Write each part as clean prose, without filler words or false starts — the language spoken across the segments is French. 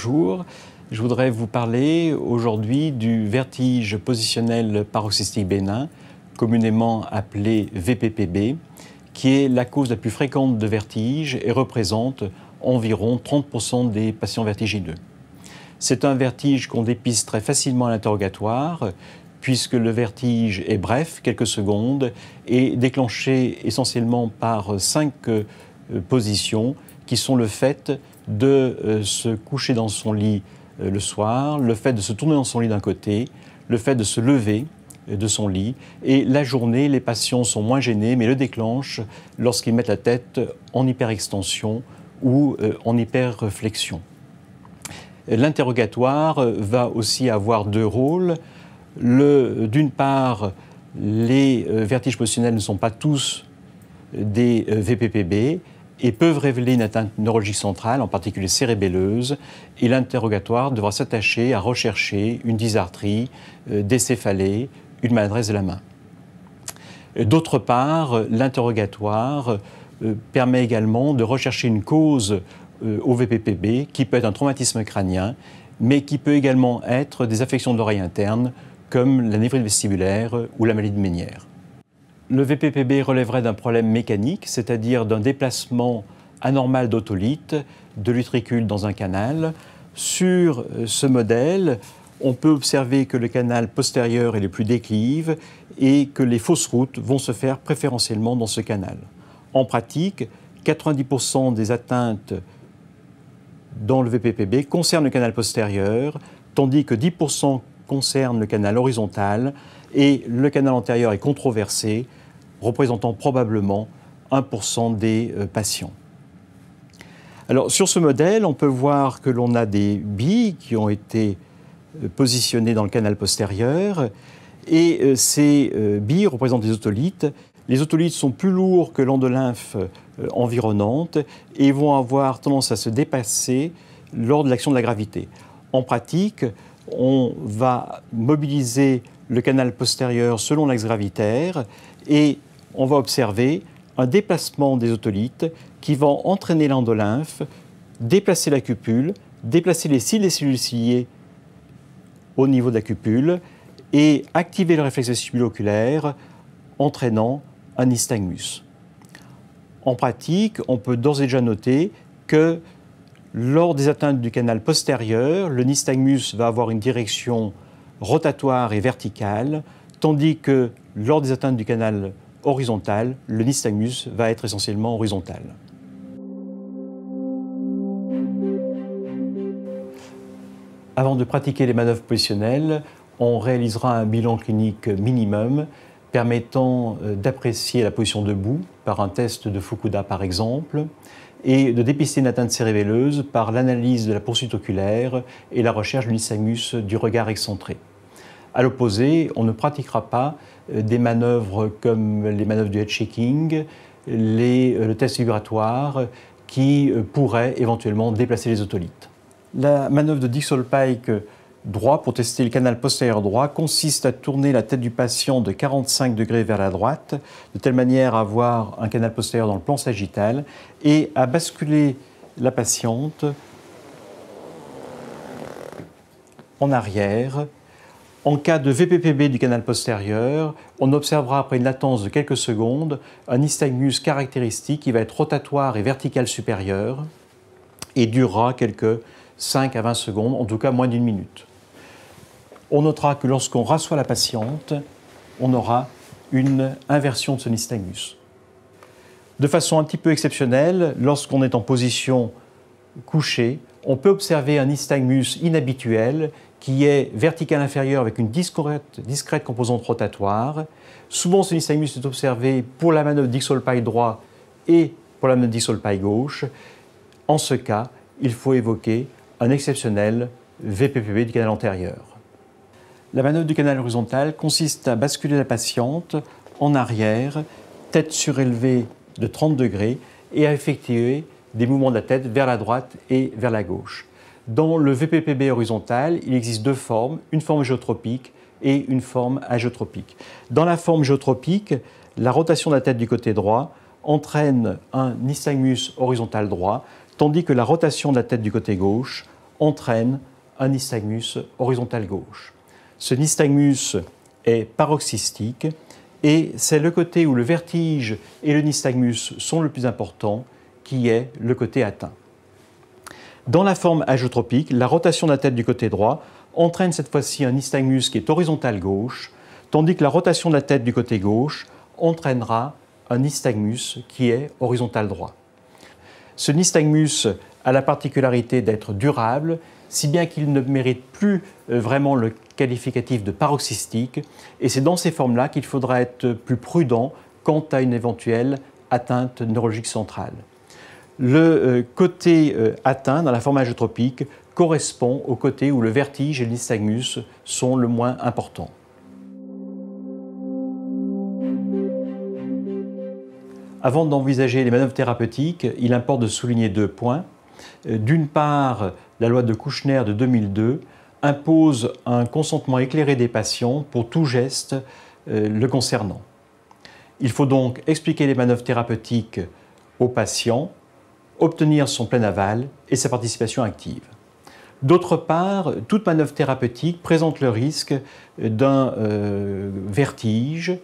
Bonjour, je voudrais vous parler aujourd'hui du vertige positionnel paroxystique bénin, communément appelé VPPB, qui est la cause la plus fréquente de vertige et représente environ 30% des patients vertigineux. C'est un vertige qu'on dépiste très facilement à l'interrogatoire, puisque le vertige est bref, quelques secondes, et déclenché essentiellement par 5 positions qui sont le fait de se coucher dans son lit le soir, le fait de se tourner dans son lit d'un côté, le fait de se lever de son lit. Et la journée, les patients sont moins gênés, mais le déclenchent lorsqu'ils mettent la tête en hyperextension ou en hyperflexion. L'interrogatoire va aussi avoir 2 rôles. D'une part, les vertiges positionnels ne sont pas tous des VPPB et peuvent révéler une atteinte neurologique centrale, en particulier cérébelleuse, et l'interrogatoire devra s'attacher à rechercher une dysarthrie, des céphalées, une maladresse de la main. D'autre part, l'interrogatoire permet également de rechercher une cause au VPPB qui peut être un traumatisme crânien, mais qui peut également être des affections de l'oreille interne, comme la névrite vestibulaire ou la maladie de Ménière. Le VPPB relèverait d'un problème mécanique, c'est-à-dire d'un déplacement anormal d'otolithe de l'utricule dans un canal. Sur ce modèle, on peut observer que le canal postérieur est le plus déclive et que les fausses routes vont se faire préférentiellement dans ce canal. En pratique, 90% des atteintes dans le VPPB concernent le canal postérieur, tandis que 10% concernent le canal horizontal et le canal antérieur est controversé, représentant probablement 1% des patients. Alors, sur ce modèle, on peut voir que l'on a des billes qui ont été positionnées dans le canal postérieur et ces billes représentent des otolithes. Les otolithes sont plus lourds que l'endolymphe environnante et vont avoir tendance à se dépasser lors de l'action de la gravité. En pratique, on va mobiliser le canal postérieur selon l'axe gravitaire et on va observer un déplacement des otolithes qui va entraîner l'endolymphe, déplacer la cupule, déplacer les cils des cellules ciliées au niveau de la cupule et activer le réflexe vestibulo-oculaire, entraînant un nystagmus. En pratique, on peut d'ores et déjà noter que lors des atteintes du canal postérieur, le nystagmus va avoir une direction rotatoire et verticale, tandis que lors des atteintes du canal horizontal, le nystagmus va être essentiellement horizontal. Avant de pratiquer les manœuvres positionnelles, on réalisera un bilan clinique minimum permettant d'apprécier la position debout par un test de Fukuda par exemple, et de dépister une atteinte cérébelleuse par l'analyse de la poursuite oculaire et la recherche du nystagmus du regard excentré. À l'opposé, on ne pratiquera pas des manœuvres comme les manœuvres du head shaking, le test vibratoire qui pourraient éventuellement déplacer les otolithes. La manœuvre de Dixoll-Pike droit pour tester le canal postérieur droit consiste à tourner la tête du patient de 45 degrés vers la droite, de telle manière à avoir un canal postérieur dans le plan sagittal et à basculer la patiente en arrière. En cas de VPPB du canal postérieur, on observera après une latence de quelques secondes un nystagmus caractéristique qui va être rotatoire et vertical supérieur et durera quelques 5 à 20 secondes, en tout cas moins d'1 minute. On notera que lorsqu'on rassoit la patiente, on aura une inversion de ce nystagmus. De façon un petit peu exceptionnelle, lorsqu'on est en position couchée, on peut observer un nystagmus inhabituel qui est vertical inférieur avec une discrète composante rotatoire. Souvent, ce nystagmus est observé pour la manœuvre Dixoll-Pike droit et pour la manœuvre Dixoll-Pike gauche. En ce cas, il faut évoquer un exceptionnel VPPB du canal antérieur. La manœuvre du canal horizontal consiste à basculer la patiente en arrière, tête surélevée de 30 degrés et à effectuer des mouvements de la tête vers la droite et vers la gauche. Dans le VPPB horizontal, il existe 2 formes, une forme géotropique et une forme agiotropique. Dans la forme géotropique, la rotation de la tête du côté droit entraîne un nystagmus horizontal droit, tandis que la rotation de la tête du côté gauche entraîne un nystagmus horizontal gauche. Ce nystagmus est paroxystique et c'est le côté où le vertige et le nystagmus sont le plus importants qui est le côté atteint. Dans la forme agiotropique, la rotation de la tête du côté droit entraîne cette fois-ci un nystagmus qui est horizontal gauche, tandis que la rotation de la tête du côté gauche entraînera un nystagmus qui est horizontal droit. Ce nystagmus a la particularité d'être durable, si bien qu'il ne mérite plus vraiment le qualificatif de paroxystique, et c'est dans ces formes-là qu'il faudra être plus prudent quant à une éventuelle atteinte neurologique centrale. Le côté atteint dans la forme agiotropique correspond au côté où le vertige et le nystagmus sont le moins importants. Avant d'envisager les manœuvres thérapeutiques, il importe de souligner 2 points. D'une part, la loi de Kouchner de 2002 impose un consentement éclairé des patients pour tout geste le concernant. Il faut donc expliquer les manœuvres thérapeutiques au patient, obtenir son plein aval et sa participation active. D'autre part, toute manœuvre thérapeutique présente le risque d'un vertige,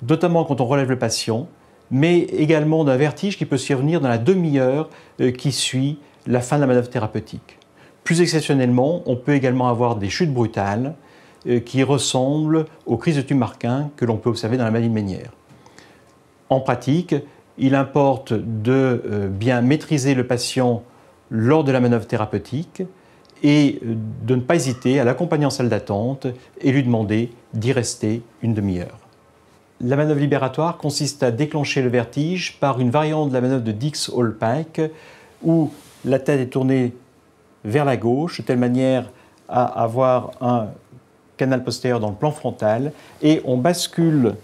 notamment quand on relève le patient, mais également d'un vertige qui peut survenir dans la demi-heure qui suit la fin de la manœuvre thérapeutique. Plus exceptionnellement, on peut également avoir des chutes brutales qui ressemblent aux crises de Tumarkin que l'on peut observer dans la maladie de Ménière. En pratique, il importe de bien maîtriser le patient lors de la manœuvre thérapeutique et de ne pas hésiter à l'accompagner en salle d'attente et lui demander d'y rester une demi-heure. La manœuvre libératoire consiste à déclencher le vertige par une variante de la manœuvre de Dix-Hallpike où la tête est tournée vers la gauche de telle manière à avoir un canal postérieur dans le plan frontal et on bascule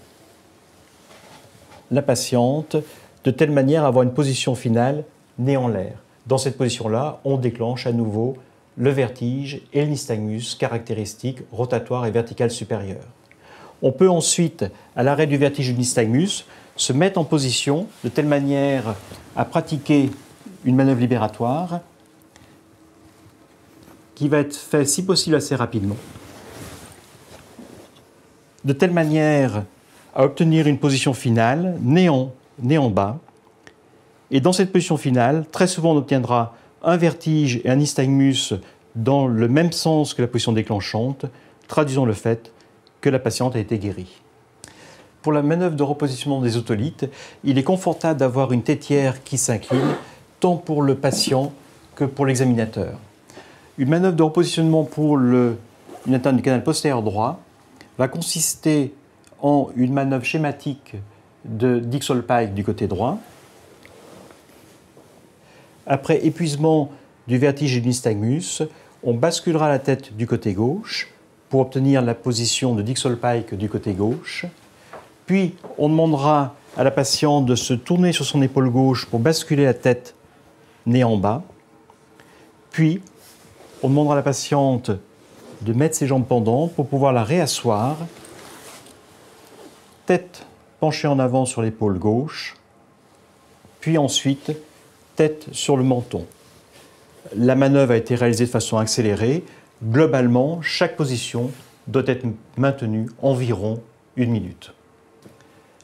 la patiente de telle manière à avoir une position finale nez en l'air. Dans cette position-là, on déclenche à nouveau le vertige et le nystagmus caractéristiques rotatoire et vertical supérieur. On peut ensuite, à l'arrêt du vertige du nystagmus, se mettre en position de telle manière à pratiquer une manœuvre libératoire qui va être faite, si possible, assez rapidement, de telle manière à obtenir une position finale, nez en bas. Et dans cette position finale, très souvent on obtiendra un vertige et un nystagmus dans le même sens que la position déclenchante, traduisant le fait que la patiente a été guérie. Pour la manœuvre de repositionnement des otolithes, il est confortable d'avoir une tétière qui s'incline, tant pour le patient que pour l'examinateur. Une manœuvre de repositionnement pour une atteinte du canal postérieur droit va consister en une manœuvre schématique de Dix-Hallpike du côté droit. Après épuisement du vertige et du nystagmus, on basculera la tête du côté gauche pour obtenir la position de Dix-Hallpike du côté gauche. Puis, on demandera à la patiente de se tourner sur son épaule gauche pour basculer la tête nez en bas. Puis, on demandera à la patiente de mettre ses jambes pendantes pour pouvoir la réasseoir. Tête penchée en avant sur l'épaule gauche. Puis ensuite, tête sur le menton. La manœuvre a été réalisée de façon accélérée. Globalement, chaque position doit être maintenue environ 1 minute.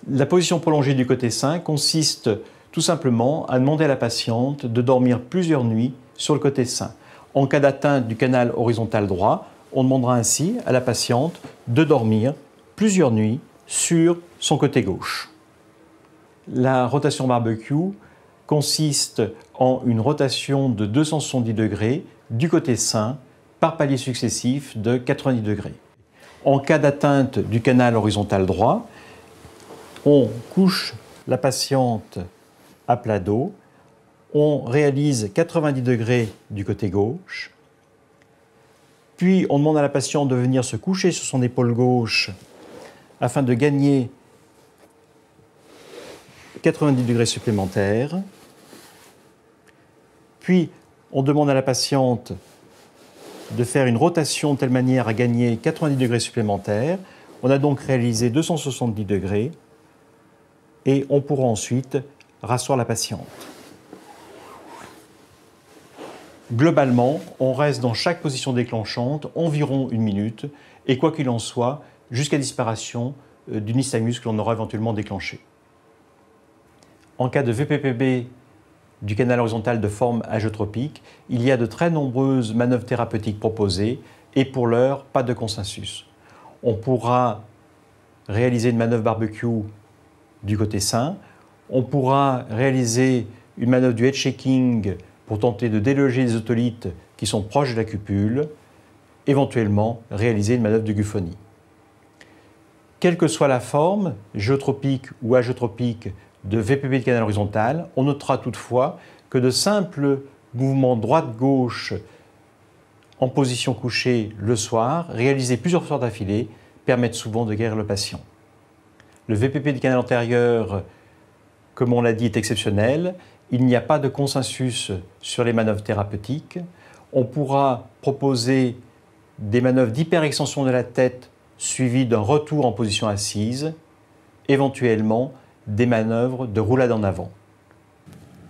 La position prolongée du côté sain consiste tout simplement à demander à la patiente de dormir plusieurs nuits sur le côté sain. En cas d'atteinte du canal horizontal droit, on demandera ainsi à la patiente de dormir plusieurs nuits sur son côté gauche. La rotation barbecue consiste en une rotation de 270 degrés du côté sain par paliers successifs de 90 degrés. En cas d'atteinte du canal horizontal droit, on couche la patiente à plat dos, on réalise 90 degrés du côté gauche, puis on demande à la patiente de venir se coucher sur son épaule gauche afin de gagner 90 degrés supplémentaires. Puis on demande à la patiente de faire une rotation de telle manière à gagner 90 degrés supplémentaires. On a donc réalisé 270 degrés et on pourra ensuite rasseoir la patiente. Globalement, on reste dans chaque position déclenchante environ 1 minute, et quoi qu'il en soit, jusqu'à disparition du nystagmus que l'on aura éventuellement déclenché. En cas de VPPB du canal horizontal de forme agiotropique, il y a de très nombreuses manœuvres thérapeutiques proposées, et pour l'heure, pas de consensus. On pourra réaliser une manœuvre barbecue du côté sain, on pourra réaliser une manœuvre du head shaking pour tenter de déloger les otolithes qui sont proches de la cupule, éventuellement réaliser une manœuvre de Gufoni. Quelle que soit la forme, géotropique ou agiotropique, de VPP de canal horizontal, on notera toutefois que de simples mouvements droite-gauche en position couchée le soir, réalisés plusieurs fois d'affilée, permettent souvent de guérir le patient. Le VPP du canal antérieur, comme on l'a dit, est exceptionnel. Il n'y a pas de consensus sur les manœuvres thérapeutiques. On pourra proposer des manœuvres d'hyperextension de la tête suivies d'un retour en position assise, éventuellement des manœuvres de roulade en avant.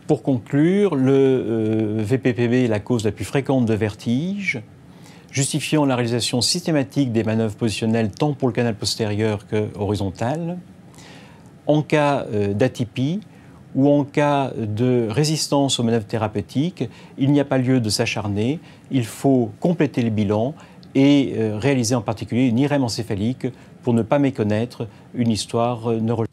Pour conclure, le VPPB est la cause la plus fréquente de vertige, justifiant la réalisation systématique des manœuvres positionnelles tant pour le canal postérieur que horizontal. En cas d'atypie ou en cas de résistance aux manœuvres thérapeutiques, il n'y a pas lieu de s'acharner, il faut compléter le bilan et réaliser en particulier une IRM encéphalique pour ne pas méconnaître une histoire neurologique.